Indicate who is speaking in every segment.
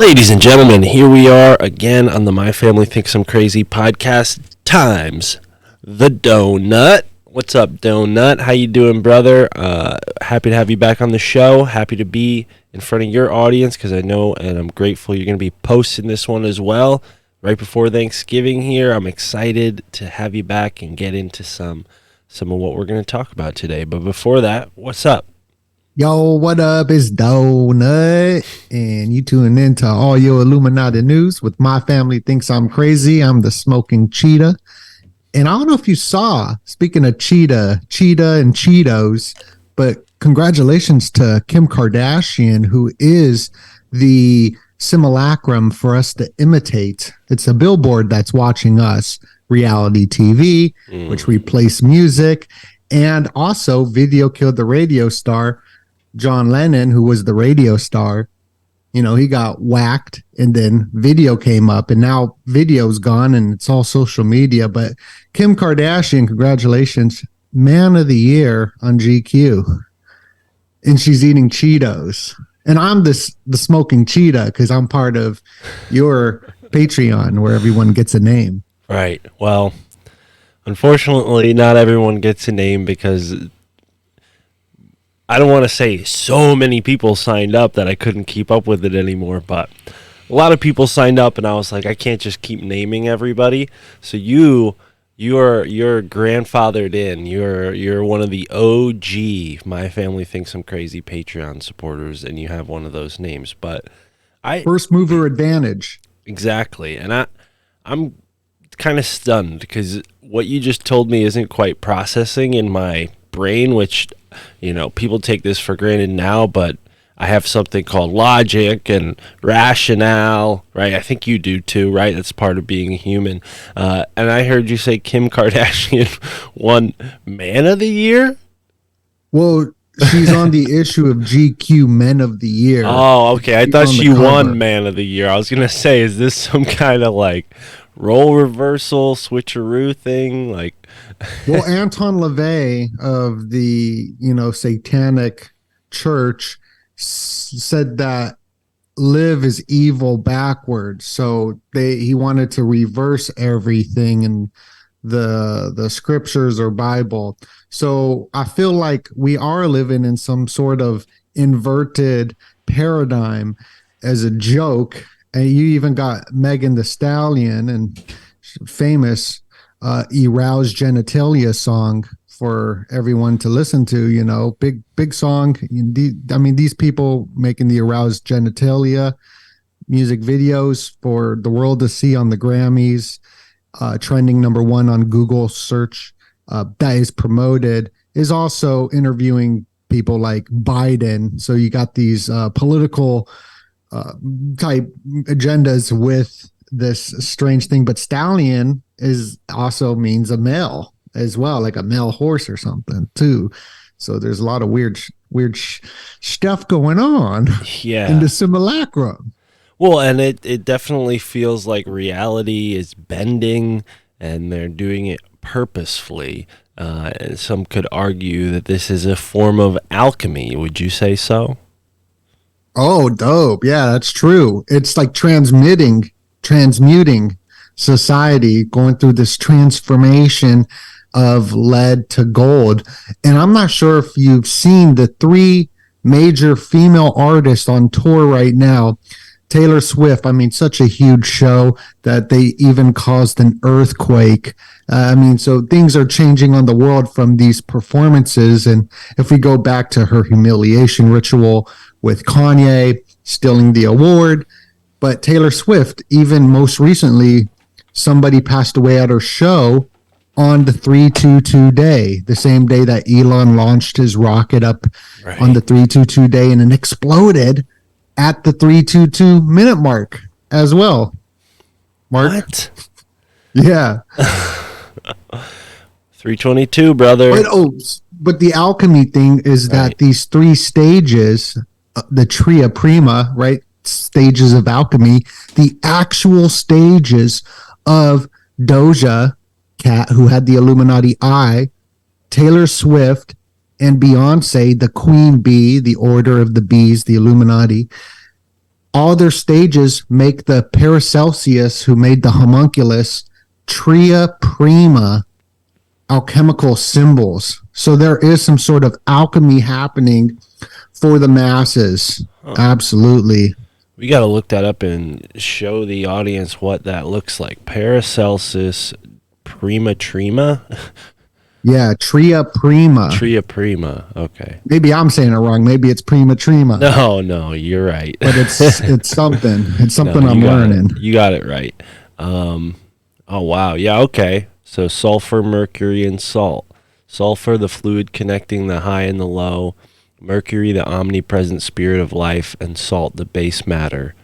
Speaker 1: Ladies and gentlemen, here we are again on the My Family Thinks I'm Crazy podcast times the DoeNut. What's up, DoeNut? How you doing, brother? Happy to have you back on the show. Happy to be in front of your audience because I know and I'm grateful you're going to be posting this one as well right before Thanksgiving here. I'm excited to have you back and get into some of what we're going to talk about today. But before that, what's up?
Speaker 2: Yo, what up? It's DoeNut, and you tuning in to all your Illuminati news with My Family Thinks I'm Crazy. I'm the Smoking Cheetah. And I don't know if you saw, speaking of cheetah and Cheetos, but congratulations to Kim Kardashian, who is the simulacrum for us to imitate. It's a billboard that's watching us, reality TV, which replaced music, and also Video Killed the Radio Star. John Lennon, who was the radio star, he got whacked and then video came up and now video's gone and it's all social media. But Kim Kardashian, congratulations, Man of the Year on GQ. And she's eating Cheetos. And I'm the Smoking Cheetah because I'm part of your Patreon where everyone gets a name.
Speaker 1: Right. Well, unfortunately, not everyone gets a name because I don't want to say so many people signed up that I couldn't keep up with it anymore, but a lot of people signed up and I was like, I can't just keep naming everybody. So you're grandfathered in. You're one of the OG My Family Thinks I'm Crazy Patreon supporters, and you have one of those names. But
Speaker 2: first mover advantage.
Speaker 1: Exactly. And I'm kind of stunned because what you just told me isn't quite processing in my brain, which people take this for granted now, but I have something called logic and rationale, right? I think you do too, right? That's part of being a human. And I heard you say Kim Kardashian won Man of the Year?
Speaker 2: Well, she's on the issue of GQ Men of the Year.
Speaker 1: Oh, okay. I thought she won Man of the Year. I was going to say, is this some kind of like role reversal, switcheroo thing?
Speaker 2: Well, Anton LaVey of the, satanic church said that live is evil backwards. So he wanted to reverse everything in the scriptures or Bible. So I feel like we are living in some sort of inverted paradigm as a joke. And you even got Megan Thee Stallion and famous Aroused Genitalia song for everyone to listen to, big song. These people making the Aroused Genitalia music videos for the world to see on the Grammys, trending #1 on Google search, that is promoted, is also interviewing people like Biden. So you got these political type agendas with this strange thing, but stallion is also means a male as well, like a male horse or something too. So there's a lot of weird stuff going on in the simulacrum.
Speaker 1: Well, and it definitely feels like reality is bending and they're doing it purposefully. And some could argue that this is a form of alchemy. Would you say so?
Speaker 2: Oh, dope. Yeah, that's true. It's like transmuting society, going through this transformation of lead to gold. And I'm not sure if you've seen the 3 major female artists on tour right now. Taylor Swift, such a huge show that they even caused an earthquake. So things are changing on the world from these performances. And if we go back to her humiliation ritual with Kanye stealing the award, but Taylor Swift, even most recently, somebody passed away at her show on the 322 day, the same day that Elon launched his rocket up on the 322 day, and it exploded at the 322 minute mark as well. Mark?
Speaker 1: What?
Speaker 2: Yeah.
Speaker 1: 322, brother.
Speaker 2: But the alchemy thing is that these 3 stages, the Tria Prima, right? Stages of alchemy, the actual stages of Doja Cat, who had the Illuminati eye, Taylor Swift, and Beyonce, the Queen Bee, the Order of the Bees, the Illuminati, all their stages make the Paracelsus, who made the homunculus, tria prima alchemical symbols. So there is some sort of alchemy happening for the masses. Absolutely.
Speaker 1: We got to look that up and show the audience what that looks like. Paracelsus prima trima?
Speaker 2: Yeah, tria prima.
Speaker 1: Tria prima. Okay.
Speaker 2: Maybe I'm saying it wrong. Maybe it's prima trima.
Speaker 1: No, you're right.
Speaker 2: But it's something. It's something
Speaker 1: No,
Speaker 2: I'm learning.
Speaker 1: You got it right. Oh, wow. Yeah, okay. So sulfur, mercury, and salt. Sulfur, the fluid connecting the high and the low. Mercury, the omnipresent spirit of life. And salt, the base matter.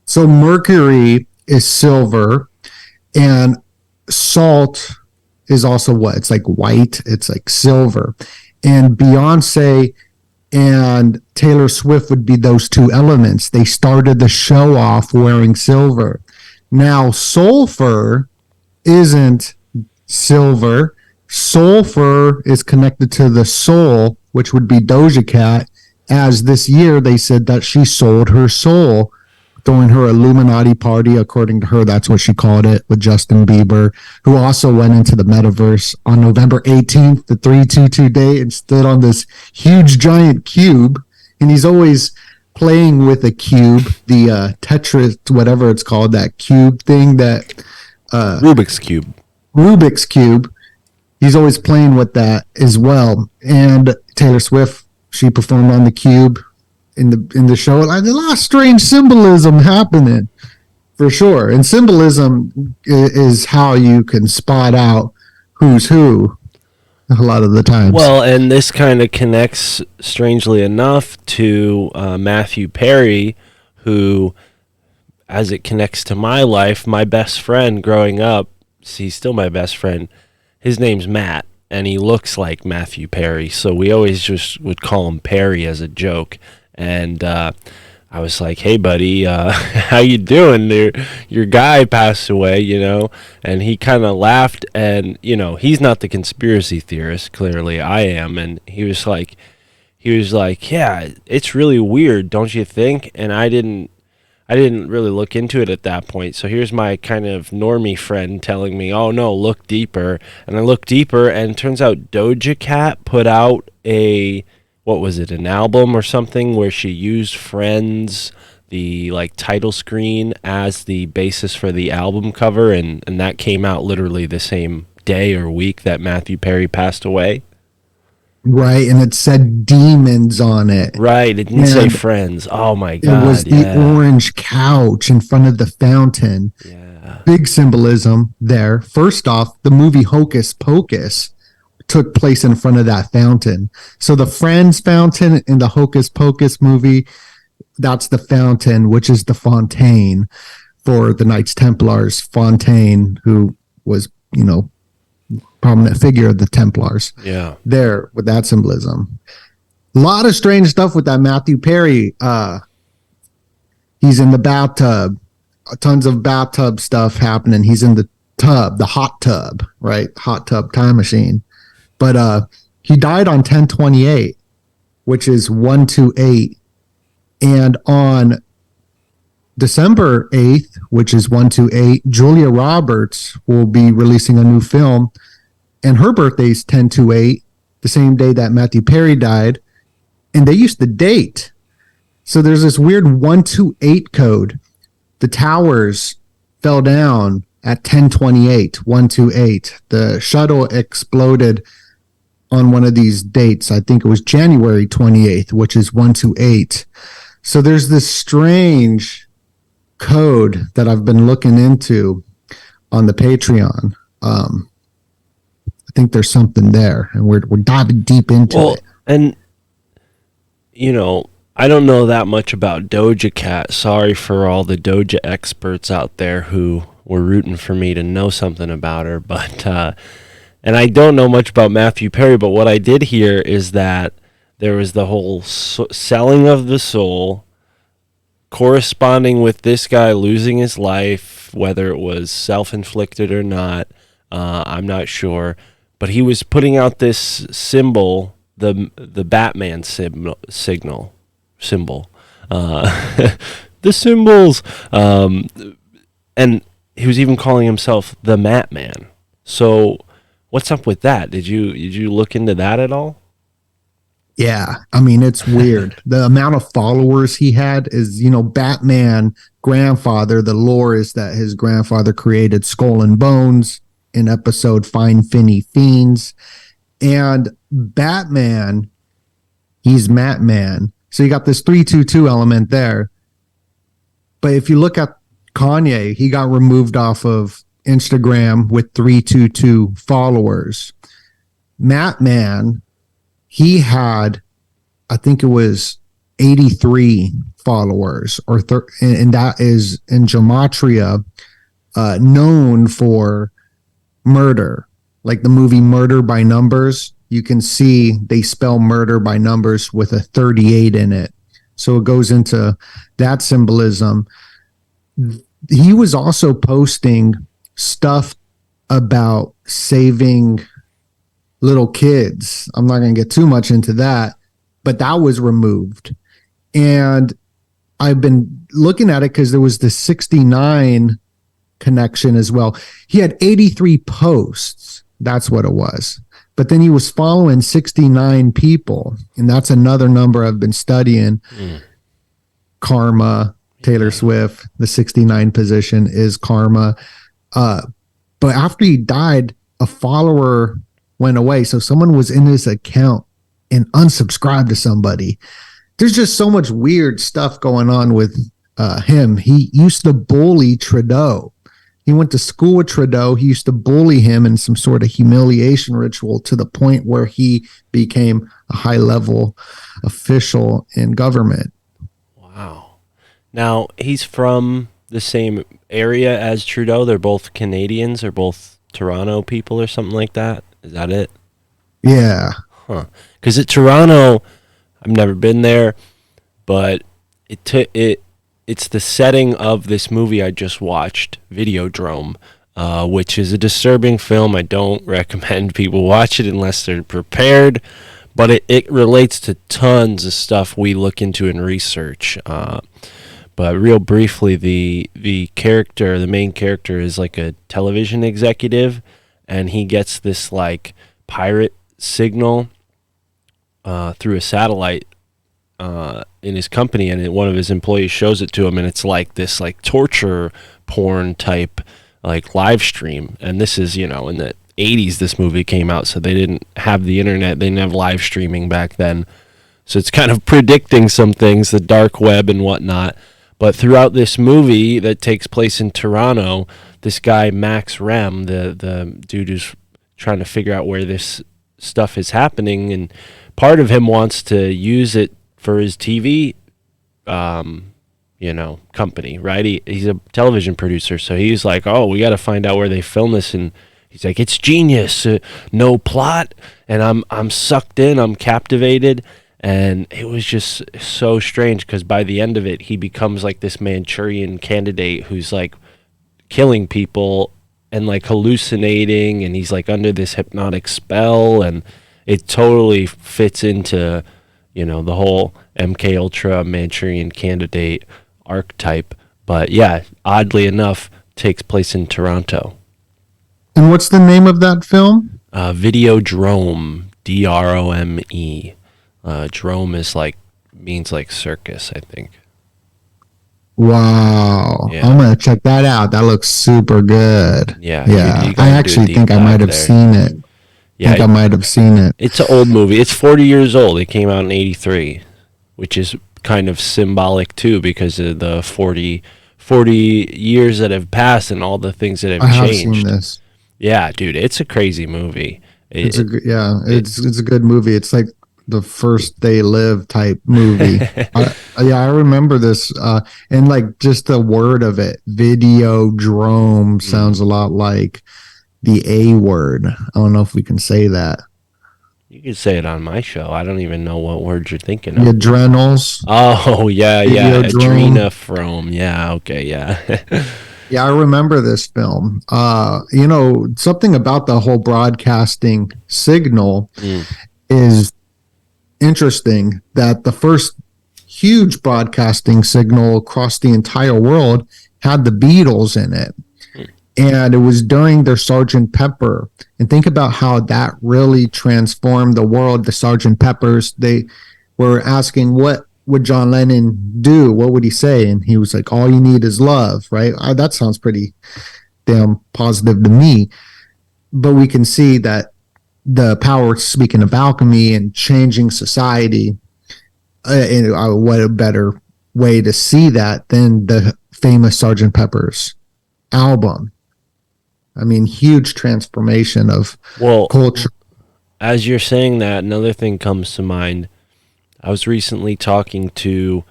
Speaker 2: So mercury is silver, and salt is also what? It's like white. It's like silver. And Beyonce and Taylor Swift would be those two elements. They started the show off wearing silver. Now, sulfur isn't silver. Sulfur is connected to the soul, which would be Doja Cat, as this year they said that she sold her soul during her Illuminati party. According to her, that's what she called it, with Justin Bieber, who also went into the metaverse on November 18th, the 322 day, and stood on this huge giant cube. And he's always playing with a cube, the Tetris, whatever it's called, that cube thing, that
Speaker 1: Rubik's Cube.
Speaker 2: Rubik's Cube. He's always playing with that as well. And Taylor Swift, she performed on the cube in the show. A lot of strange symbolism happening, for sure. And symbolism is how you can spot out who's who a lot of the times.
Speaker 1: Well, and this kind of connects, strangely enough, to Matthew Perry, who, as it connects to my life, my best friend growing up, he's still my best friend, his name's Matt, and he looks like Matthew Perry, so we always just would call him Perry as a joke. And I was like, "Hey, buddy, how you doing? Your guy passed away, you know." And he kind of laughed, and he's not the conspiracy theorist. Clearly, I am. And he was like, "Yeah, it's really weird, don't you think?" And I didn't really look into it at that point. So here's my kind of normie friend telling me, "Oh no, look deeper." And I look deeper, and it turns out Doja Cat put out an album or something, where she used Friends, the title screen, as the basis for the album cover, and that came out literally the same day or week that Matthew Perry passed away.
Speaker 2: Right, and it said demons on it.
Speaker 1: Right, it didn't say Friends. Oh my God.
Speaker 2: It was the orange couch in front of the fountain.
Speaker 1: Yeah.
Speaker 2: Big symbolism there. First off, the movie Hocus Pocus took place in front of that fountain. So the Friends fountain in the Hocus Pocus movie, that's the fountain, which is the fontaine for the Knights Templars. Fontaine, who was, prominent figure of the Templars.
Speaker 1: Yeah.
Speaker 2: There with that symbolism. A lot of strange stuff with that Matthew Perry. He's in the bathtub. Tons of bathtub stuff happening. He's in the tub, the hot tub, right? Hot tub time machine. But he died on 10/28, which is 128. And on December 8th, which is 128, Julia Roberts will be releasing a new film. And her birthday's 10/28, the same day that Matthew Perry died. And they used the date. So there's this weird 128 code. The towers fell down at 10/28, 128. The shuttle exploded on one of these dates. I think it was January 28th, which is 128. So there's this strange code that I've been looking into on the Patreon. I think there's something there, and we're diving deep into it.
Speaker 1: And I don't know that much about Doja Cat. Sorry for all the Doja experts out there who were rooting for me to know something about her, but and I don't know much about Matthew Perry, but what I did hear is that there was the whole selling of the soul corresponding with this guy losing his life, whether it was self-inflicted or not. I'm not sure. But he was putting out this symbol, the Batman symbol. the symbols. And he was even calling himself the Mat Man. So what's up with that? Did you look into that at all?
Speaker 2: Yeah, I mean, it's weird. The amount of followers he had is, Batman grandfather. The lore is that his grandfather created Skull and Bones in episode Fine Finny Fiends. And Batman, he's Mat Man. So you got this 322 element there. But if you look at Kanye, he got removed off of Instagram with 322 followers. Mat Man, he had, I think it was 83 followers, and that is in gematria, known for murder, like the movie Murder by Numbers. You can see they spell murder by numbers with a 38 in it. So it goes into that symbolism. He was also posting stuff about saving little kids. I'm not going to get too much into that, but that was removed. And I've been looking at it because there was the 69 connection as well. He had 83 posts. That's what it was. But then he was following 69 people. And that's another number I've been studying. Karma, Taylor Swift, the 69 position is karma. But after he died, a follower went away. So someone was in his account and unsubscribed to somebody. There's just so much weird stuff going on with him. He used to bully Trudeau. He went to school with Trudeau. He used to bully him in some sort of humiliation ritual to the point where he became a high-level official in government.
Speaker 1: Wow. Now, he's from the same area as Trudeau. They're both Canadians. They're both Toronto people or something like that. Is that it?
Speaker 2: Yeah.
Speaker 1: Huh. Because at Toronto, I've never been there, but it's the setting of this movie I just watched, Videodrome, which is a disturbing film. I don't recommend people watch it unless they're prepared, but it relates to tons of stuff we look into and research. But real briefly, the main character is like a television executive, and he gets this like pirate signal through a satellite in his company, and one of his employees shows it to him, and it's like this like torture porn type like live stream. And this is, in the 80s this movie came out, so they didn't have the internet, they didn't have live streaming back then, so it's kind of predicting some things, the dark web and whatnot. But throughout this movie that takes place in Toronto, this guy Max Rem, the dude who's trying to figure out where this stuff is happening, and part of him wants to use it for his TV company, right? He's a television producer, so he's like, oh, we got to find out where they film this. And he's like, it's genius, no plot, and I'm sucked in, I'm captivated. And it was just so strange, because by the end of it, he becomes like this Manchurian candidate who's like killing people and like hallucinating, and he's like under this hypnotic spell, and it totally fits into, the whole MK Ultra Manchurian candidate archetype. But yeah, oddly enough, takes place in Toronto.
Speaker 2: And what's the name of that film?
Speaker 1: Videodrome, Drome. Drome is means like circus, I think.
Speaker 2: Wow. Yeah. I'm going to check that out. That looks super good.
Speaker 1: Yeah.
Speaker 2: Yeah. I actually think I might have seen it. Yeah. I might have seen it.
Speaker 1: It's an old movie. It's 40 years old. It came out in 83, which is kind of symbolic too, because of the 40 years that have passed and all the things that have changed.
Speaker 2: I've seen this.
Speaker 1: Yeah, dude, it's a crazy movie.
Speaker 2: It's a good movie. It's like the First They Live type movie. I remember this, and like just the word of it, Videodrome, sounds a lot like the A word. I don't know if we can say that.
Speaker 1: You can say it on my show. I don't even know what words you're thinking of.
Speaker 2: The adrenals.
Speaker 1: Oh yeah, Adrenophrome. Yeah, okay, yeah.
Speaker 2: Yeah, I remember this film. Something about the whole broadcasting signal is interesting, that the first huge broadcasting signal across the entire world had the Beatles in it. And it was during their Sergeant Pepper. And think about how that really transformed the world. The Sergeant Peppers, they were asking, what would John Lennon do? What would he say? And he was like, all you need is love, right? That sounds pretty damn positive to me. But we can see that the power of speaking of alchemy and changing society, what a better way to see that than the famous Sergeant Pepper's album. I mean, huge transformation of culture.
Speaker 1: As you're saying that, another thing comes to mind. I was recently talking to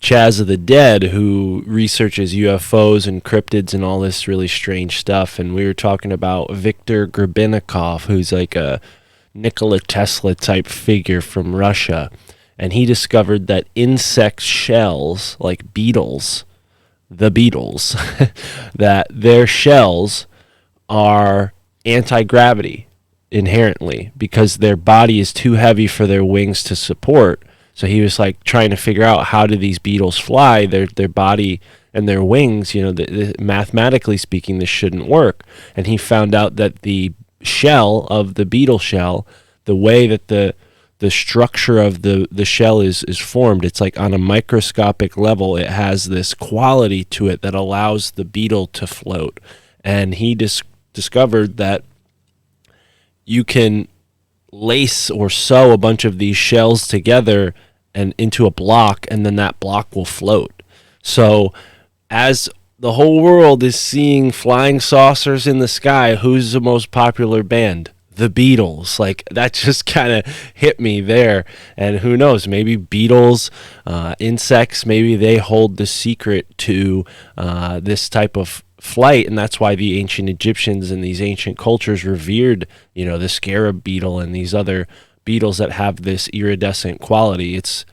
Speaker 1: Chaz of the Dead, who researches UFOs and cryptids and all this really strange stuff, and we were talking about Viktor Grebennikov, who's like a Nikola Tesla type figure from Russia, and he discovered that insect shells, like beetles, the beetles, that their shells are anti-gravity inherently because their body is too heavy for their wings to support. So he was like trying to figure out, how do these beetles fly? Their body and their wings, mathematically speaking, this shouldn't work. And he found out that the shell of the beetle shell, the way that the structure of the shell is formed, it's like on a microscopic level, it has this quality to it that allows the beetle to float. And he discovered that you can lace or sew a bunch of these shells together and into a block, and then that block will float. So as the whole world is seeing flying saucers in the sky, who's the most popular band? The Beatles. Like, that just kind of hit me there. And who knows, maybe beetles, insects, maybe they hold the secret to this type of flight, and that's why the ancient Egyptians and these ancient cultures revered, the scarab beetle and these other beetles that have this iridescent quality. It's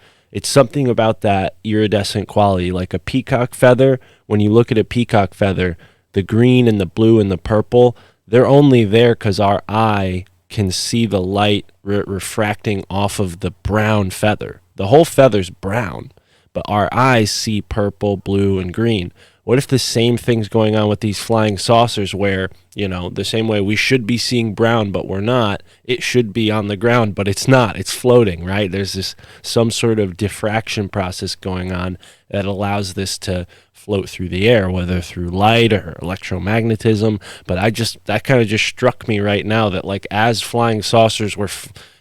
Speaker 1: something about that iridescent quality, like a peacock feather. When you look at a peacock feather, the green and the blue and the purple, they're only there because our eye can see the light refracting off of the brown feather. The whole feather's brown, but our eyes see purple, blue, and green. What if the same thing's going on with these flying saucers where, the same way we should be seeing brown, but we're not, it should be on the ground, but it's not, it's floating, right? There's some sort of diffraction process going on that allows this to float through the air, whether through light or electromagnetism. But that kind of just struck me right now that, like, as flying saucers were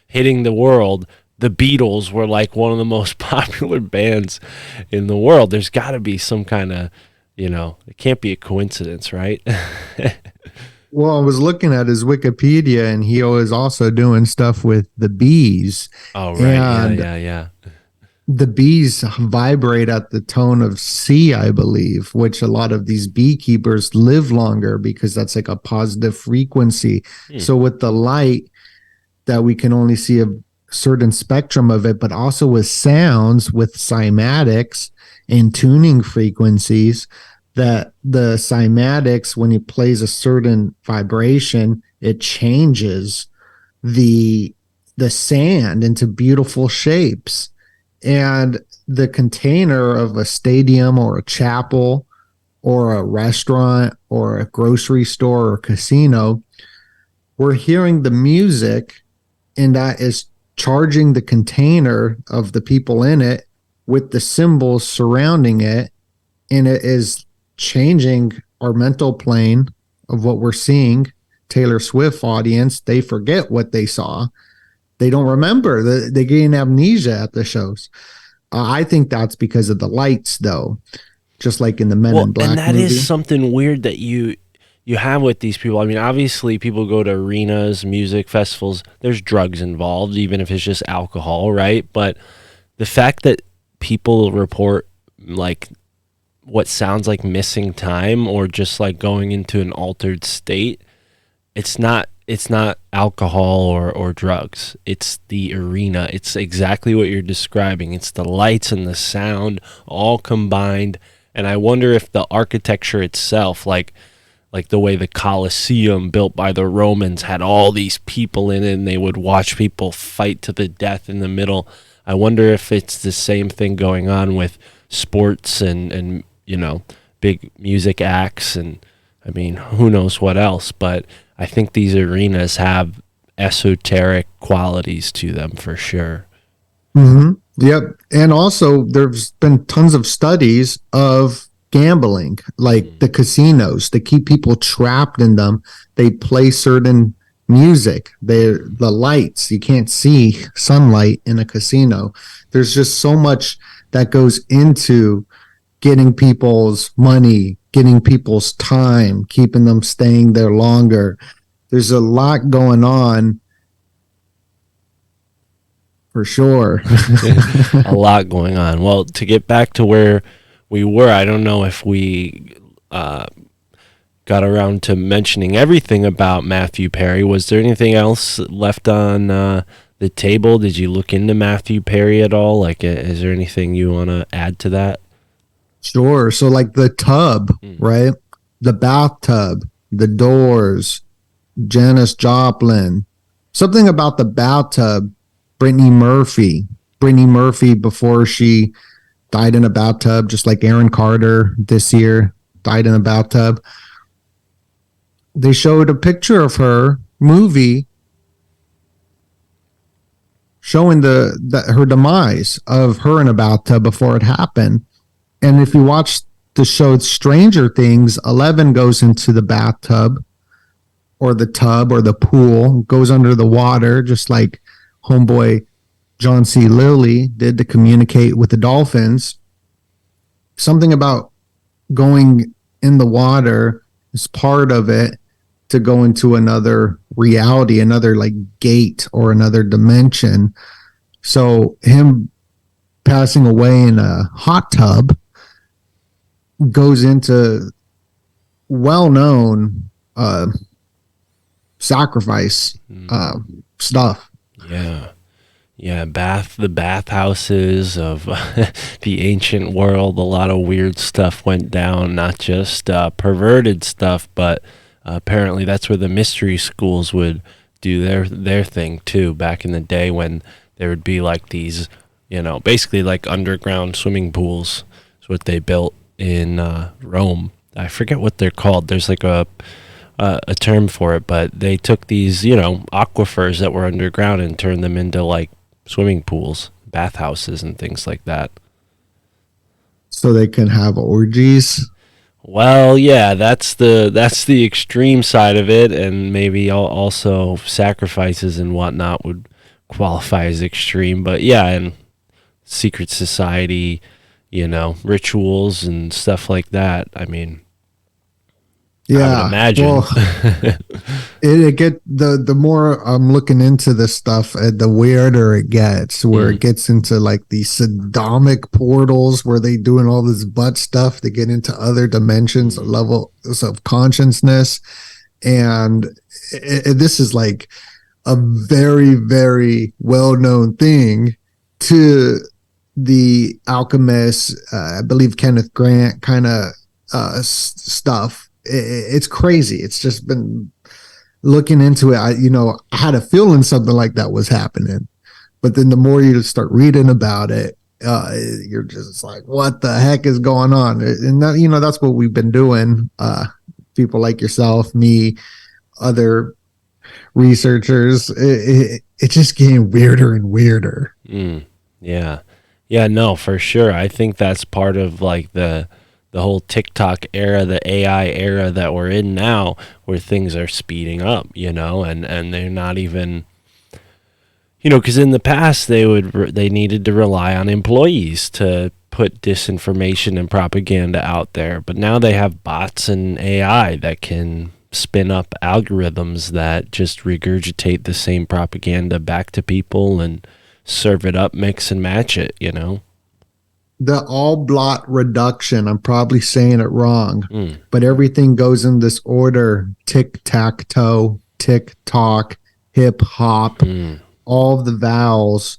Speaker 1: hitting the world, the Beatles were like one of the most popular bands in the world. There's got to be some kind of, it can't be a coincidence, right?
Speaker 2: Well, I was looking at his Wikipedia, and he was also doing stuff with the bees.
Speaker 1: Oh, right. Yeah.
Speaker 2: The bees vibrate at the tone of C, I believe, which a lot of these beekeepers live longer because that's like a positive frequency. So with the light, that we can only see a certain spectrum of it, but also with sounds, with cymatics and tuning frequencies, that the cymatics, when it plays a certain vibration, it changes the sand into beautiful shapes. And the container of a stadium or a chapel or a restaurant or a grocery store or casino, we're hearing the music, and that is charging the container of the people in it with the symbols surrounding it, and it is changing our mental plane of what we're seeing. Taylor Swift audience, they forget what they saw. They don't remember. They gain amnesia at the shows. I think that's because of the lights, though, just like in the Men in Black
Speaker 1: and that
Speaker 2: movie.
Speaker 1: is something weird that you have with these people. I mean, obviously, people go to arenas, music festivals. There's drugs involved, even if it's just alcohol, right? But the fact that people report, like, what sounds like missing time or just like going into an altered state, it's not alcohol or drugs. It's the arena. It's exactly what you're describing. It's the lights and the sound all combined. And I wonder if the architecture itself, like like the way the Colosseum built by the Romans had all these people in it, and they would watch people fight to the death in the middle. I wonder if it's the same thing going on with sports and you know, big music acts, and I mean, who knows what else, but I think these arenas have esoteric qualities to them for sure.
Speaker 2: Mm-hmm. Yep. And also, there's been tons of studies of gambling, like the casinos. They keep people trapped in them. They play certain music. The lights. You can't see sunlight in a casino. There's just so much that goes into getting people's money, getting people's time, keeping them staying there longer. There's a lot going on. For sure.
Speaker 1: A lot going on. Well, to get back to where we were, I don't know if we got around to mentioning everything about Matthew Perry. Was there anything else left on the table? Did you look into Matthew Perry at all? Like, is there anything you want to add to that?
Speaker 2: Sure. So, like the tub, right? The bathtub, the doors, Janis Joplin. Something about the bathtub. Brittany Murphy, before she died in a bathtub, just like Aaron Carter this year died in a bathtub. They showed a picture of her movie showing her demise of her in a bathtub before it happened. And if you watch the show Stranger Things, Eleven goes into the bathtub or the tub or the pool, goes under the water, just like homeboy John C. Lilly did to communicate with the dolphins. Something about going in the water is part of it to go into another reality, another like gate or another dimension. So him passing away in a hot tub goes into well-known sacrifice stuff.
Speaker 1: Yeah, the bathhouses of the ancient world. A lot of weird stuff went down, not just perverted stuff, but apparently that's where the mystery schools would do their thing too. Back in the day when there would be like these, you know, basically like underground swimming pools is what they built in Rome. I forget what they're called. There's like a term for it, but they took these, you know, aquifers that were underground and turned them into like swimming pools, bathhouses, and things like that.
Speaker 2: So they can have orgies.
Speaker 1: Well, yeah, that's the extreme side of it, and maybe also sacrifices and whatnot would qualify as extreme. But yeah, and secret society, you know, rituals and stuff like that. I mean,
Speaker 2: yeah,
Speaker 1: I would imagine.
Speaker 2: Well, it get the more I'm looking into this stuff, the weirder it gets. Where it gets into like these Sodomic portals, where they doing all this butt stuff to get into other dimensions, levels of consciousness, and this is like a very, very well known thing to the alchemists. I believe Kenneth Grant kind of stuff. It's crazy. It's just been looking into it. I had a feeling something like that was happening, but then the more you start reading about it, you're just like, what the heck is going on? And that, that's what we've been doing. People like yourself, me, other researchers. It's just getting weirder and weirder.
Speaker 1: Yeah, no, for sure. I think that's part of like the whole TikTok era, the AI era that we're in now, where things are speeding up, and they're not even, because in the past they needed to rely on employees to put disinformation and propaganda out there, but now they have bots and AI that can spin up algorithms that just regurgitate the same propaganda back to people and serve it up, mix and match it,
Speaker 2: The all blot reduction, I'm probably saying it wrong, but everything goes in this order: tic-tac-toe, tick-tock, hip-hop, all of the vowels.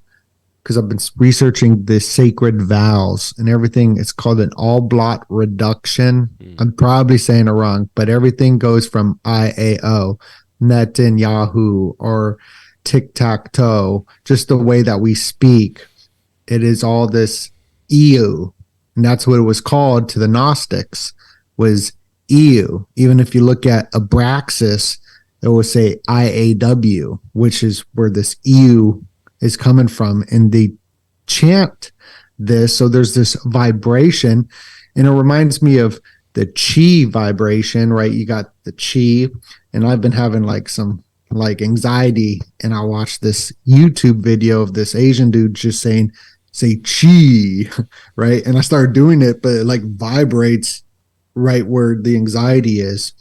Speaker 2: because I've been researching the sacred vowels and everything. It's called an all blot reduction. I'm probably saying it wrong, but everything goes from IAO, Netanyahu, or tic tac toe, just the way that we speak. It is all this EU, and that's what it was called to the Gnostics, was EU. Even if you look at Abraxas, it will say IAW, which is where this EU is coming from, and they chant this. So there's this vibration, and it reminds me of the chi vibration, right? You got the chi, and I've been having like some like anxiety, and I watched this YouTube video of this Asian dude just say chi, right? And I started doing it, but it like vibrates right where the anxiety is.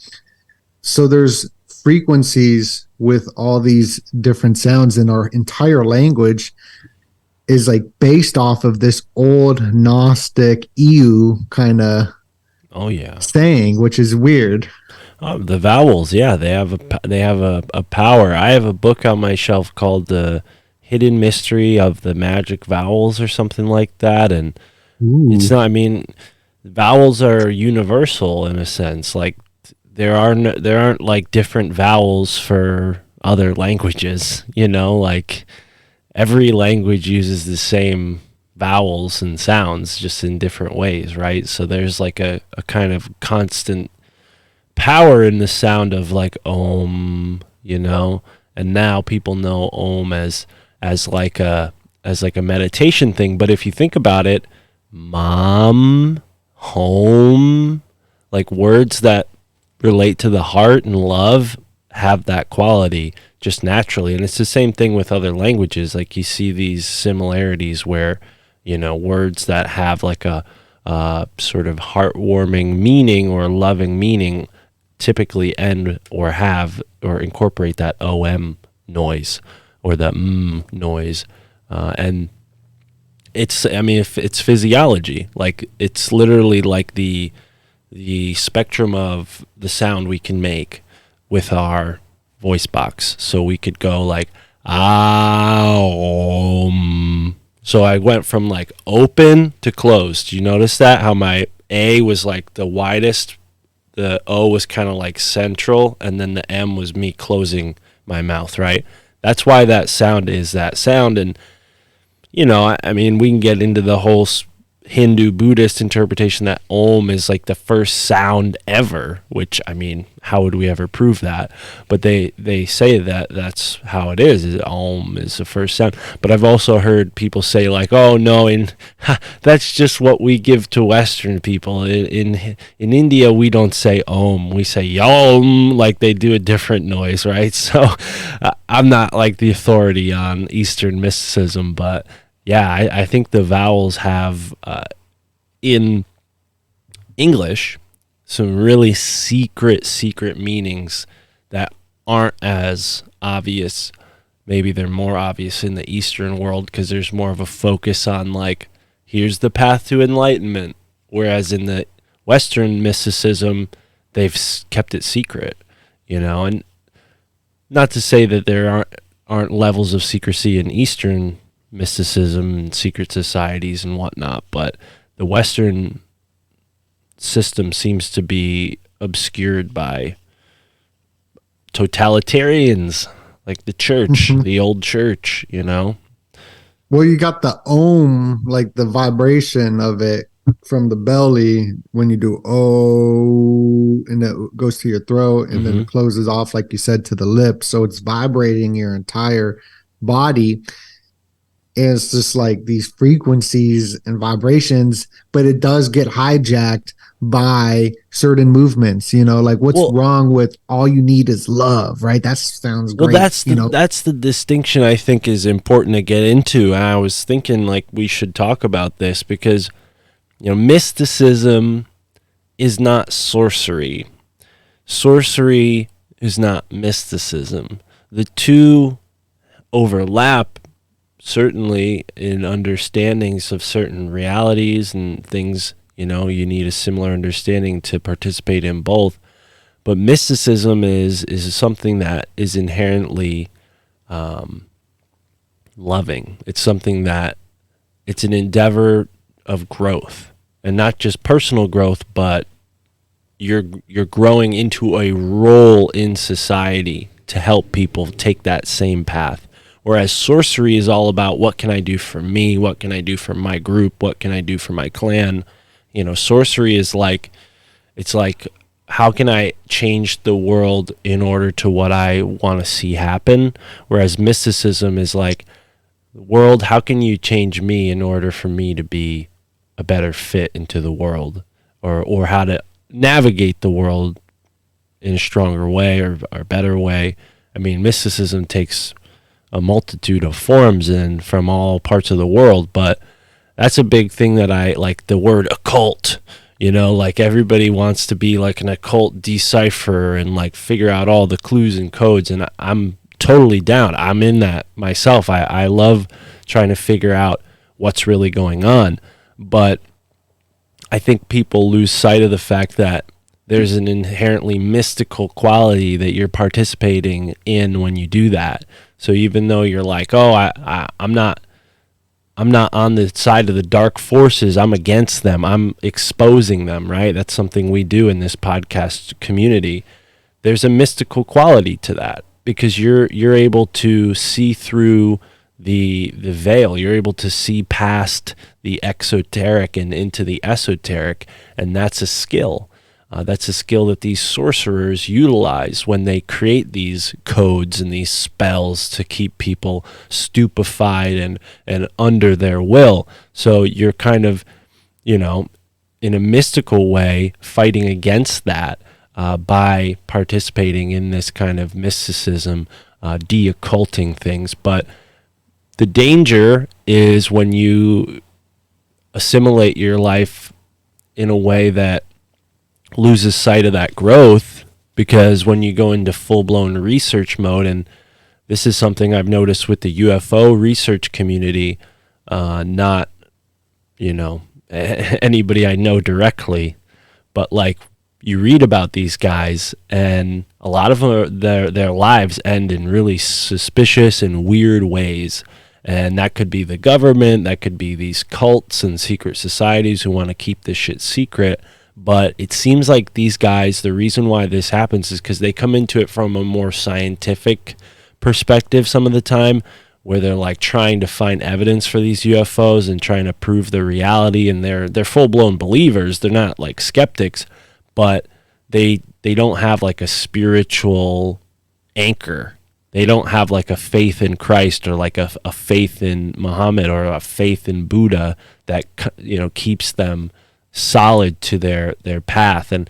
Speaker 2: So there's frequencies with all these different sounds, and our entire language is like based off of this old Gnostic EU kind of saying, which is weird.
Speaker 1: The vowels, yeah, they have a power. I have a book on my shelf called The Hidden Mystery of the Magic Vowels or something like that, and it's not, I mean, vowels are universal in a sense. Like there aren't like different vowels for other languages, you know, like every language uses the same vowels and sounds just in different ways, right? So there's like a kind of constant power in the sound of like om, you know, and now people know om as like a meditation thing. But if you think about it, mom, home, like words that relate to the heart and love have that quality just naturally. And it's the same thing with other languages. Like you see these similarities where, you know, words that have like a sort of heartwarming meaning or loving meaning typically end or have or incorporate that om noise or the noise. And it's, I mean, if it's physiology, like it's literally like the spectrum of the sound we can make with our voice box. So we could go like so I went from like open to closed. You notice that how my A was like the widest, the O was kind of like central, and then the M was me closing my mouth, right? That's why that sound is that sound. And you know, I mean, we can get into the whole Hindu Buddhist interpretation that om is like the first sound ever, which, I mean, how would we ever prove that? But they say that that's how it is om is the first sound. But I've also heard people say like, oh no, that's just what we give to Western people. In India we don't say om, we say yom, like they do a different noise, right? So I'm not like the authority on Eastern mysticism, but yeah, I think the vowels have, in English, some really secret meanings that aren't as obvious. Maybe they're more obvious in the Eastern world because there's more of a focus on, like, here's the path to enlightenment. Whereas in the Western mysticism, they've kept it secret, you know. And not to say that there aren't levels of secrecy in Eastern mysticism and secret societies and whatnot, but the Western system seems to be obscured by totalitarians like the church, the old church, you know.
Speaker 2: Well, you got the om, like the vibration of it from the belly when you do oh, and it goes to your throat and then it closes off, like you said, to the lips. So it's vibrating your entire body. And it's just like these frequencies and vibrations, but it does get hijacked by certain movements, you know, like what's wrong with all you need is love, right? That sounds great.
Speaker 1: Well, that's the distinction I think is important to get into. And I was thinking like we should talk about this because, you know, mysticism is not sorcery. Sorcery is not mysticism. The two overlap certainly in understandings of certain realities and things. You know, you need a similar understanding to participate in both. But mysticism is something that is inherently loving. It's something that it's an endeavor of growth, and not just personal growth, but you're growing into a role in society to help people take that same path. Whereas sorcery is all about what can I do for me, what can I do for my group, what can I do for my clan. Sorcery is like, it's like, how can I change the world in order to what I want to see happen? Whereas mysticism is like, world, how can you change me in order for me to be a better fit into the world, or how to navigate the world in a stronger way or a better way. I mean, mysticism takes a multitude of forms and from all parts of the world, but that's a big thing that I like, the word occult. Like everybody wants to be like an occult decipherer and like figure out all the clues and codes, and I'm totally down. I'm in that myself. I love trying to figure out what's really going on, but I think people lose sight of the fact that there's an inherently mystical quality that you're participating in when you do that. So even though you're like, oh, I'm not on the side of the dark forces, I'm against them, I'm exposing them, right? That's something we do in this podcast community. There's a mystical quality to that because you're able to see through the veil. You're able to see past the exoteric and into the esoteric, and that's a skill. That's a skill that these sorcerers utilize when they create these codes and these spells to keep people stupefied and under their will. So you're kind of, in a mystical way, fighting against that by participating in this kind of mysticism, de-occulting things. But the danger is when you assimilate your life in a way that loses sight of that growth, because when you go into full-blown research mode, and this is something I've noticed with the UFO research community, not, anybody I know directly, but like you read about these guys and a lot of them, their lives end in really suspicious and weird ways. And that could be the government, that could be these cults and secret societies who want to keep this shit secret. But it seems like these guys, the reason why this happens is because they come into it from a more scientific perspective some of the time, where they're like trying to find evidence for these UFOs and trying to prove the reality, and they're full-blown believers. They're not like skeptics, but they don't have like a spiritual anchor. They don't have like a faith in Christ or like a faith in Muhammad or a faith in Buddha that keeps them solid to their path. And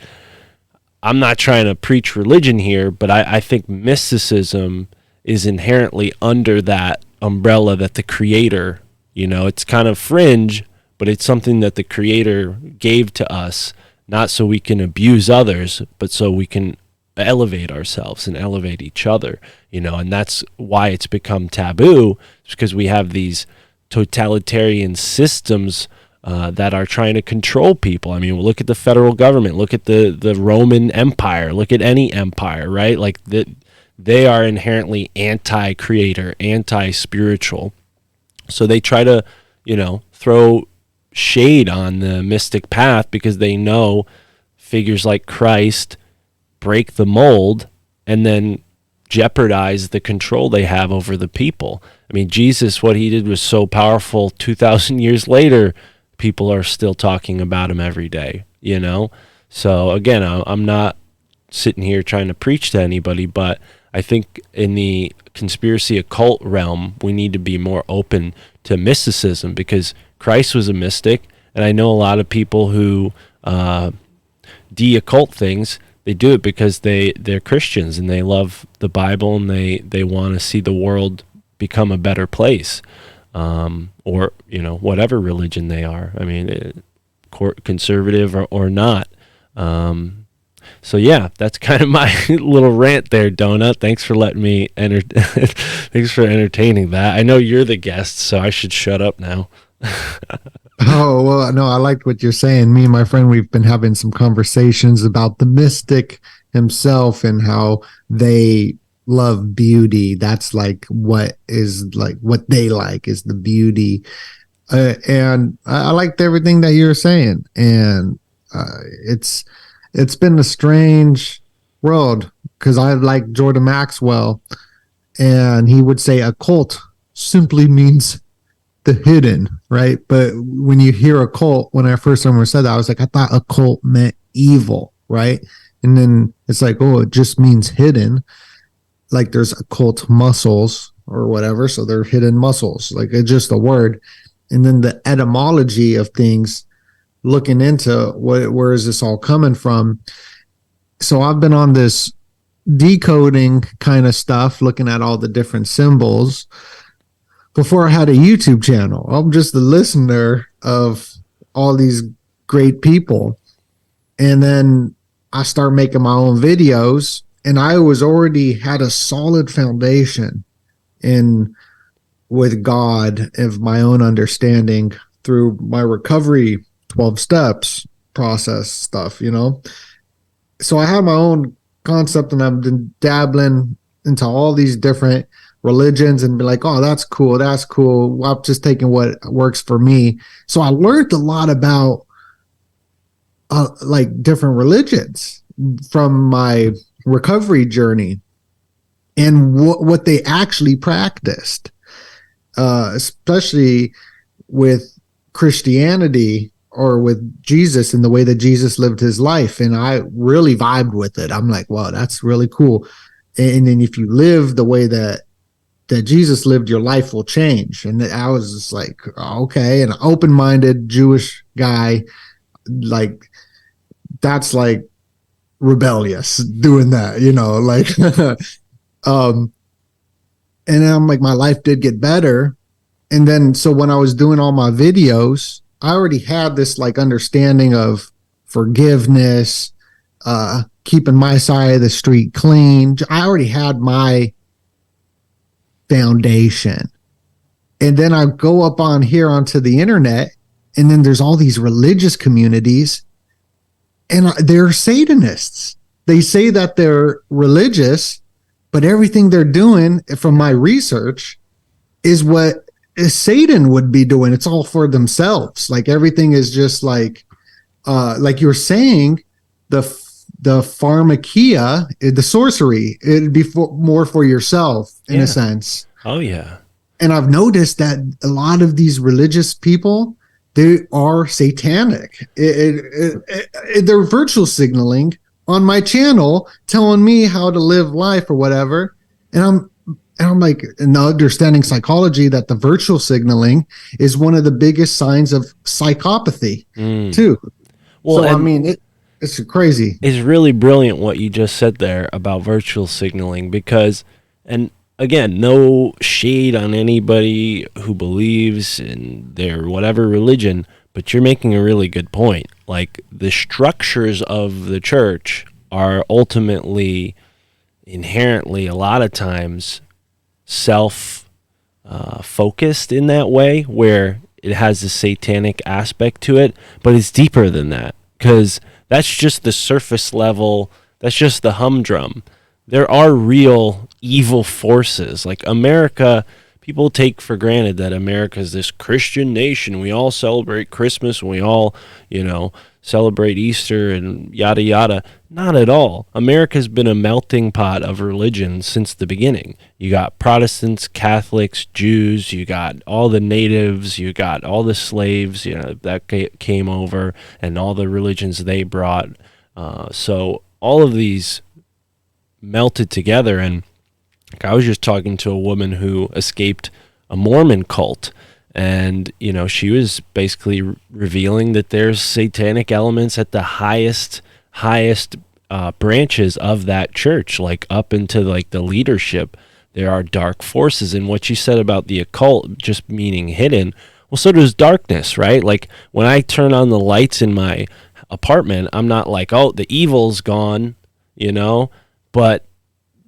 Speaker 1: I'm not trying to preach religion here, but I think mysticism is inherently under that umbrella that the Creator, it's kind of fringe, but it's something that the Creator gave to us, not so we can abuse others, but so we can elevate ourselves and elevate each other, and that's why it's become taboo. It's because we have these totalitarian systems that are trying to control people. I mean, look at the federal government, look at the Roman Empire, look at any empire, right? Like they are inherently anti-creator, anti-spiritual. So they try to, throw shade on the mystic path because they know figures like Christ break the mold and then jeopardize the control they have over the people. I mean, Jesus, what he did was so powerful. 2,000 years later, people are still talking about him every day, So again, I'm not sitting here trying to preach to anybody, but I think in the conspiracy occult realm, we need to be more open to mysticism, because Christ was a mystic, and I know a lot of people who de-occult things. They do it because they're Christians and they love the Bible and they want to see the world become a better place, or whatever religion they are. I mean, conservative or not. So yeah, that's kind of my little rant there, DoeNut. Thanks for letting me thanks for entertaining that. I know you're the guest, so I should shut up now.
Speaker 2: Oh, well, no, I liked what you're saying. Me and my friend, we've been having some conversations about the mystic himself and how they love beauty. That's like what is like what they like is the beauty. And I liked everything that you were saying. And uh, it's it's been a strange world because I like Jordan Maxwell, and he would say occult simply means the hidden, right? But when you hear occult, when I first ever said that, I was like, I thought occult meant evil, right? And then it's like, oh, it just means hidden. Like there's occult muscles or whatever, so they're hidden muscles. Like it's just a word. And then the etymology of things, looking into where is this all coming from. So I've been on this decoding kind of stuff, looking at all the different symbols before I had a YouTube channel. I'm just the listener of all these great people. And then I start making my own videos, and I was already had a solid foundation in with God of my own understanding through my recovery 12 steps process stuff, you know. So I have my own concept, and I've been dabbling into all these different religions and be like, oh, that's cool. That's cool. Well, I'm just taking what works for me. So I learned a lot about like different religions from my recovery journey and what they actually practiced, especially with Christianity or with Jesus and the way that Jesus lived his life. And I really vibed with it. I'm like, wow, that's really cool. And then if you live the way that Jesus lived, your life will change. And I was just like, okay, an open-minded Jewish guy, like that's like rebellious doing that, you know, like, and then I'm like, my life did get better. And then, so when I was doing all my videos, I already had this like understanding of forgiveness, keeping my side of the street clean. I already had my foundation. And then I go up on here onto the internet, and then there's all these religious communities, and they're Satanists. They say that they're religious, but everything they're doing, from my research, is what Satan would be doing. It's all for themselves. Like everything is just like you're saying, the pharmakia, the sorcery, it'd be more for yourself in a sense.
Speaker 1: Oh yeah.
Speaker 2: And I've noticed that a lot of these religious people, they are satanic. They're virtual signaling on my channel, telling me how to live life or whatever. And I'm like, and understanding psychology, that the virtual signaling is one of the biggest signs of psychopathy too. Well, so I mean, it's crazy.
Speaker 1: It's really brilliant what you just said there about virtual signaling, because, and again, no shade on anybody who believes in their whatever religion, but you're making a really good point. Like, the structures of the church are ultimately, inherently, a lot of times, self-focused in that way, where it has a satanic aspect to it, but it's deeper than that, because that's just the surface level, that's just the humdrum. There are real evil forces. Like America, people take for granted that America is this Christian nation. We all celebrate Christmas, and we all, celebrate Easter and yada yada. Not at all. America's been a melting pot of religions since the beginning. You got Protestants, Catholics, Jews, you got all the natives, you got all the slaves, that came over, and all the religions they brought. So all of these melted together. And I was just talking to a woman who escaped a Mormon cult, and she was basically revealing that there's satanic elements at the highest branches of that church, like up into like the leadership. There are dark forces. And what you said about the occult just meaning hidden, well, so does darkness, right? Like when I turn on the lights in my apartment, I'm not like, oh, the evil's gone, but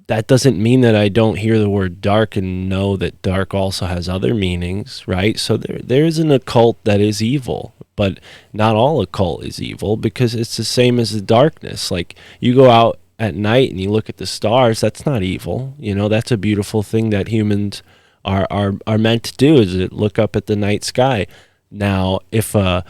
Speaker 1: that doesn't mean that I don't hear the word dark and know that dark also has other meanings, right? So there's an occult that is evil, but not all occult is evil, because it's the same as the darkness. Like you go out at night and you look at the stars, that's not evil. You know, that's a beautiful thing that humans are meant to do, is it look up at the night sky. Now, if a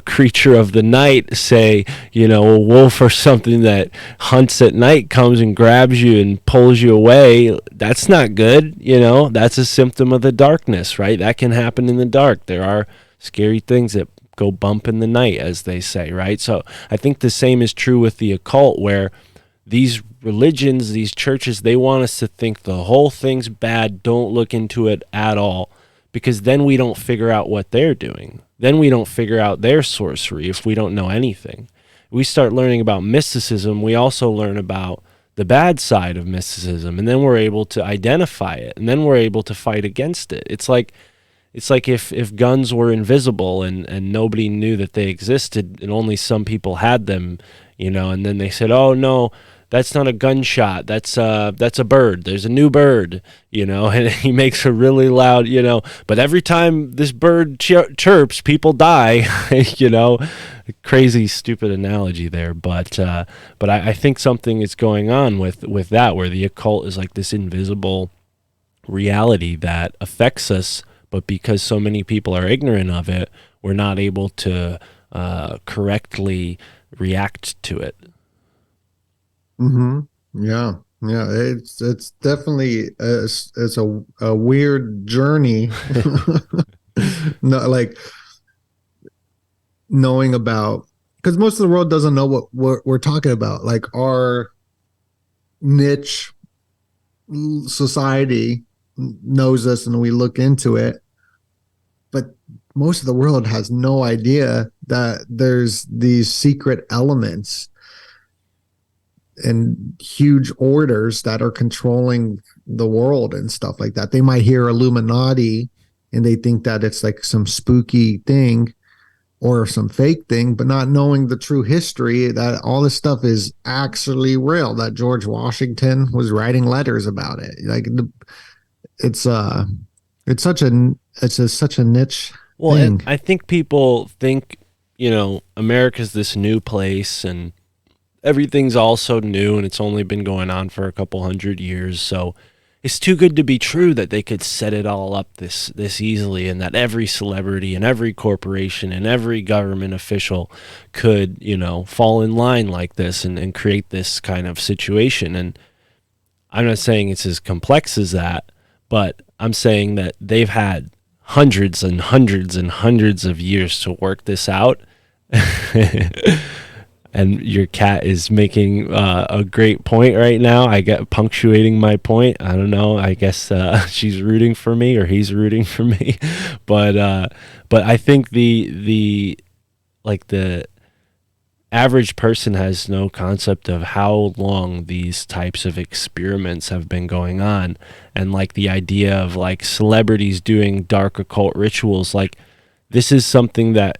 Speaker 1: creature of the night, say, you know, a wolf or something that hunts at night comes and grabs you and pulls you away, that's not good. You know, that's a symptom of the darkness, right? That can happen in the dark. There are scary things that go bump in the night, as they say, right? So I think the same is true with the occult, where these religions, these churches, they want us to think the whole thing's bad, don't look into it at all, because then we don't figure out what they're doing. Then we don't figure out their sorcery if we don't know anything. We start learning about mysticism, we also learn about the bad side of mysticism, and then we're able to identify it, and then we're able to fight against it. It's like if guns were invisible and nobody knew that they existed and only some people had them, you know, and then they said, oh no, that's not a gunshot, that's a bird, there's a new bird, you know, and he makes a really loud, you know, but every time this bird chirps, people die, you know. Crazy stupid analogy there, but I think something is going on with that, where the occult is like this invisible reality that affects us, but because so many people are ignorant of it, we're not able to correctly react to it.
Speaker 2: Mm-hmm. Yeah. Yeah. It's definitely it's a weird journey. No, like knowing about, because most of the world doesn't know what we're talking about. Like our niche society knows us and we look into it, but most of the world has no idea that there's these secret elements and huge orders that are controlling the world and stuff like that. They might hear Illuminati and they think that it's like some spooky thing or some fake thing, but not knowing the true history that all this stuff is actually real, that George Washington was writing letters about it. Like it's such a niche
Speaker 1: Well,
Speaker 2: thing.
Speaker 1: and I think people think, you know, America's this new place and everything's all so new and it's only been going on for a couple hundred years, so it's too good to be true that they could set it all up this easily, and that every celebrity and every corporation and every government official could, you know, fall in line like this and create this kind of situation. And I'm not saying it's as complex as that, but I'm saying that they've had hundreds and hundreds and hundreds of years to work this out. And your cat is making a great point right now. I get punctuating my point. I don't know. I guess she's rooting for me, or he's rooting for me. But I think the average person has no concept of how long these types of experiments have been going on, and like the idea of like celebrities doing dark occult rituals. Like, this is something that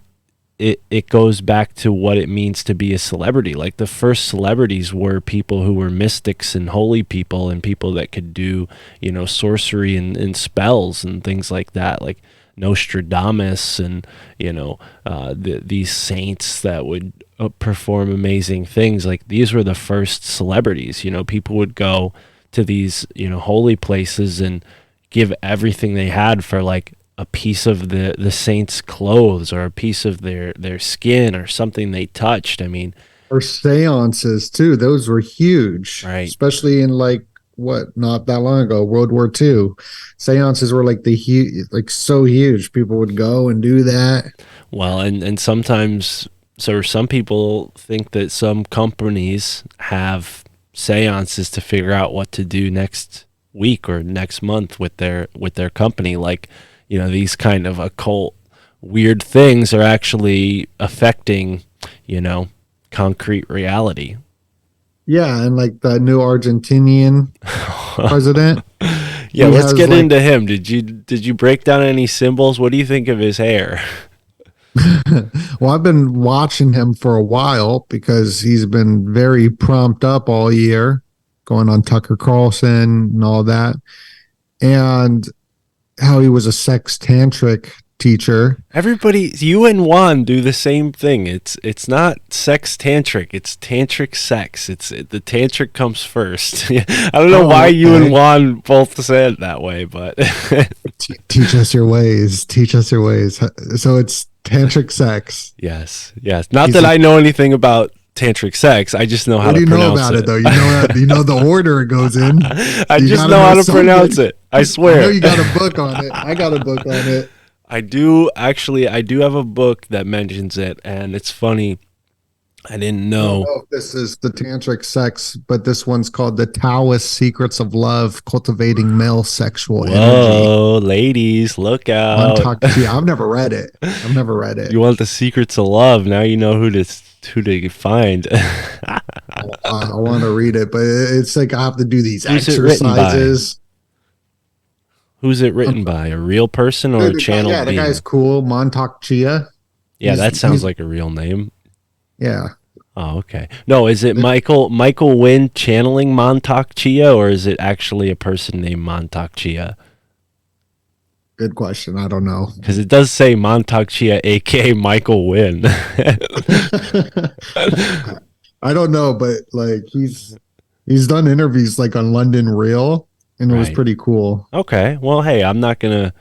Speaker 1: it goes back to what it means to be a celebrity. Like, the first celebrities were people who were mystics and holy people and people that could do, you know, sorcery and spells and things like that, like Nostradamus and, you know, these saints that would perform amazing things. Like, these were the first celebrities. You know, people would go to these, you know, holy places and give everything they had for like a piece of the saint's clothes or a piece of their skin or something they touched. I mean,
Speaker 2: Or seances too. Those were huge,
Speaker 1: right.
Speaker 2: especially in like not that long ago, World War II. Seances were like like so huge. People would go and do that.
Speaker 1: Well, and sometimes, so some people think that some companies have seances to figure out what to do next week or next month with their company. Like, you know, these kind of occult weird things are actually affecting, you know, concrete reality.
Speaker 2: Yeah, and like the new Argentinian president.
Speaker 1: Yeah, let's get into him. Did you break down any symbols? What do you think of his hair?
Speaker 2: Well, I've been watching him for a while because he's been very pumped up all year, going on Tucker Carlson and all that. And how he was a sex tantric teacher.
Speaker 1: Everybody, you and Juan do the same thing. It's not sex tantric. It's tantric sex. The tantric comes first. I don't know why you and Juan both say it that way, but
Speaker 2: teach us your ways. Teach us your ways. So it's tantric sex.
Speaker 1: Yes. Not that I know anything about tantric sex. I just know how to pronounce it.
Speaker 2: What do you know about it, though? You know the order it goes in.
Speaker 1: I just know how to pronounce it. I swear.
Speaker 2: I know you got a book on it. I got a book on it.
Speaker 1: I do have a book that mentions it, and it's funny. I didn't know.
Speaker 2: I don't know if this is the tantric sex, but this one's called The Taoist Secrets of Love, Cultivating Male Sexual Energy.
Speaker 1: Whoa, ladies, look out.
Speaker 2: I've never read it.
Speaker 1: You want the secrets of love. Now you know who to find.
Speaker 2: I want to read it, but it's like I have to do these exercises.
Speaker 1: Who's it written by? A real person or a channel?
Speaker 2: Yeah, the guy's cool. Montauk Chia.
Speaker 1: Yeah, that sounds like a real name.
Speaker 2: Yeah.
Speaker 1: Oh, okay. No, is it Michael Wynn channeling Montauk Chia, or is it actually a person named Montauk Chia?
Speaker 2: Good question. I don't know.
Speaker 1: Because it does say Montauk Chia, a.k.a. Michael Wynn.
Speaker 2: I don't know, but like he's done interviews like on London Real, and it was pretty cool.
Speaker 1: Okay. Well, hey, I'm not going to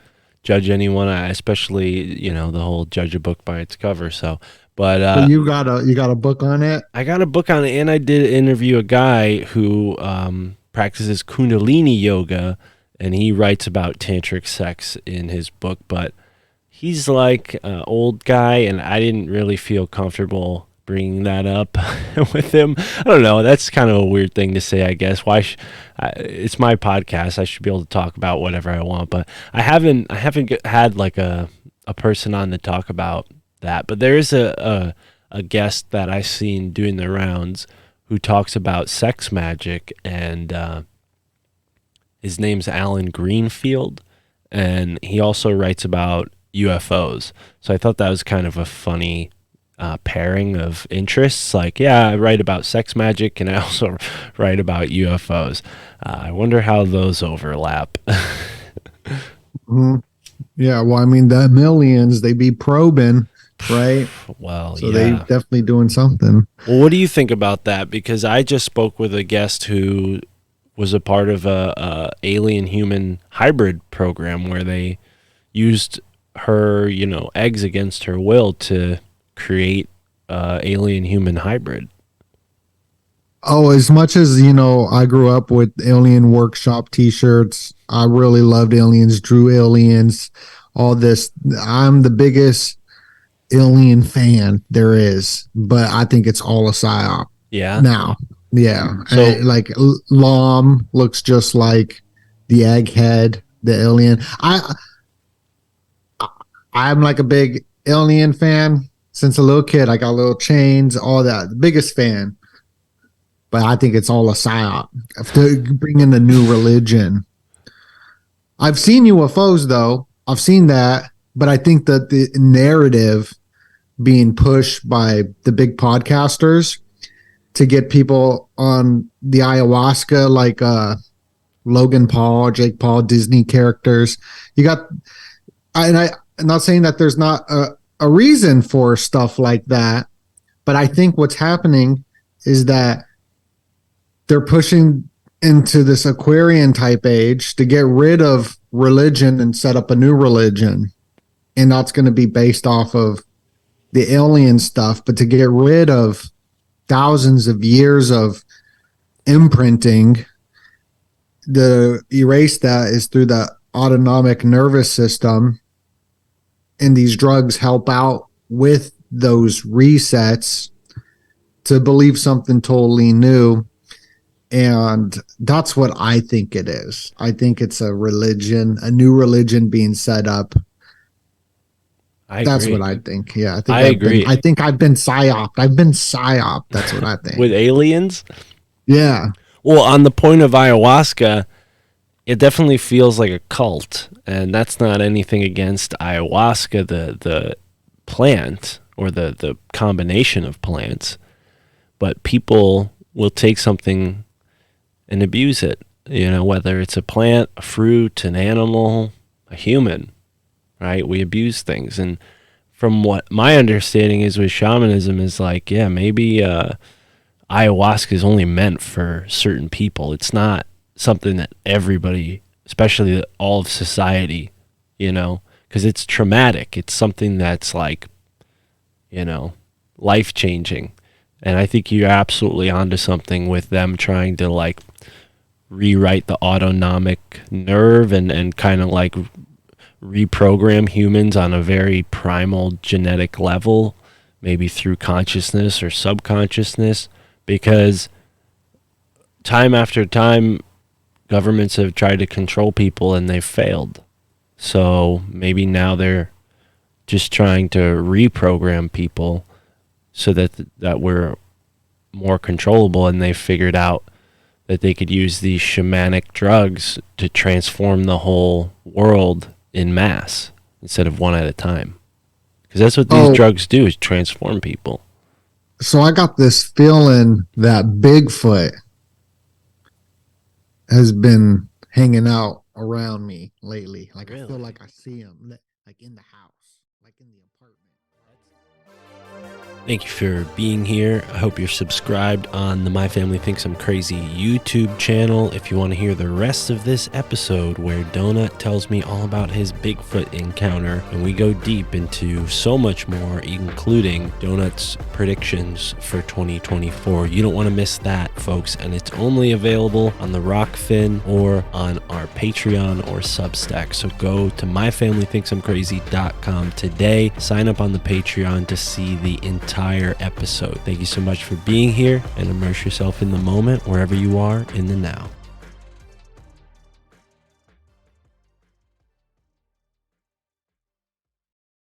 Speaker 1: judge anyone, especially, the whole judge a book by its cover. So, but
Speaker 2: you got a book on it?
Speaker 1: I got a book on it, and I did interview a guy who practices Kundalini yoga, and he writes about tantric sex in his book, but he's like an old guy, and I didn't really feel comfortable bringing that up with him. I don't know. That's kind of a weird thing to say, I guess. It's my podcast. I should be able to talk about whatever I want, but I haven't had like a person on to talk about that. But there is a guest that I've seen doing the rounds who talks about sex magic, and his name's Alan Greenfield, and he also writes about UFOs. So I thought that was kind of a funny pairing of interests. Like, yeah, I write about sex magic, and I also write about UFOs. I wonder how those overlap.
Speaker 2: Mm-hmm. Yeah, well, I mean, the millions, they be probing, right?
Speaker 1: Well,
Speaker 2: so they definitely doing something.
Speaker 1: Well, what do you think about that? Because I just spoke with a guest who was a part of a alien-human hybrid program where they used her, eggs against her will to create alien-human hybrid.
Speaker 2: Oh, as much as, I grew up with Alien Workshop t-shirts. I really loved aliens, drew aliens, all this. I'm the biggest alien fan there is, but I think it's all a psyop.
Speaker 1: Yeah.
Speaker 2: Now. Yeah.
Speaker 1: So,
Speaker 2: like Lom looks just like the egghead, the alien. I'm like a big alien fan since a little kid. I got little chains, all that. The biggest fan. But I think it's all a psyop to bring in a new religion. I've seen UFOs, though. I've seen that. But I think that the narrative being pushed by the big podcasters to get people on the ayahuasca, like Logan Paul, Jake Paul, Disney characters. I'm not saying that there's not a reason for stuff like that, but I think what's happening is that they're pushing into this Aquarian type age to get rid of religion and set up a new religion. And that's going to be based off of the alien stuff, but to get rid of thousands of years of imprinting, the erase that is through the autonomic nervous system, and these drugs help out with those resets to believe something totally new. And that's what I think it is. I think it's a religion, a new religion being set up. That's what I think. Yeah,
Speaker 1: I agree.
Speaker 2: I think I've been psyoped. That's what I think.
Speaker 1: With aliens?
Speaker 2: Yeah.
Speaker 1: Well, on the point of ayahuasca, it definitely feels like a cult, and that's not anything against ayahuasca, the plant or the combination of plants, but people will take something and abuse it, whether it's a plant, a fruit, an animal, a human. right? We abuse things. And from what my understanding is with shamanism is like, yeah, maybe ayahuasca is only meant for certain people. It's not something that everybody, especially all of society, because it's traumatic. It's something that's like, life changing. And I think you're absolutely onto something with them trying to like rewrite the autonomic nerve and kind of like reprogram humans on a very primal genetic level, maybe through consciousness or subconsciousness, because time after time governments have tried to control people and they've failed. So maybe now they're just trying to reprogram people so that we're more controllable, and they've figured out that they could use these shamanic drugs to transform the whole world in mass instead of one at a time. Because that's what these drugs do, is transform people.
Speaker 2: So I got this feeling that Bigfoot has been hanging out around me lately. Like, really? I feel like I see him like in the house, like in the apartment.
Speaker 1: Thank you for being here. I hope you're subscribed on the My Family Thinks I'm Crazy YouTube channel. If you want to hear the rest of this episode where DoeNut tells me all about his Bigfoot encounter, and we go deep into so much more, including DoeNut's predictions for 2024. You don't want to miss that, folks, and it's only available on the Rockfin or on our Patreon or Substack. So go to myfamilythinksimcrazy.com today. Sign up on the Patreon to see the entire episode. Thank you so much for being here, and immerse yourself in the moment wherever you are in the now.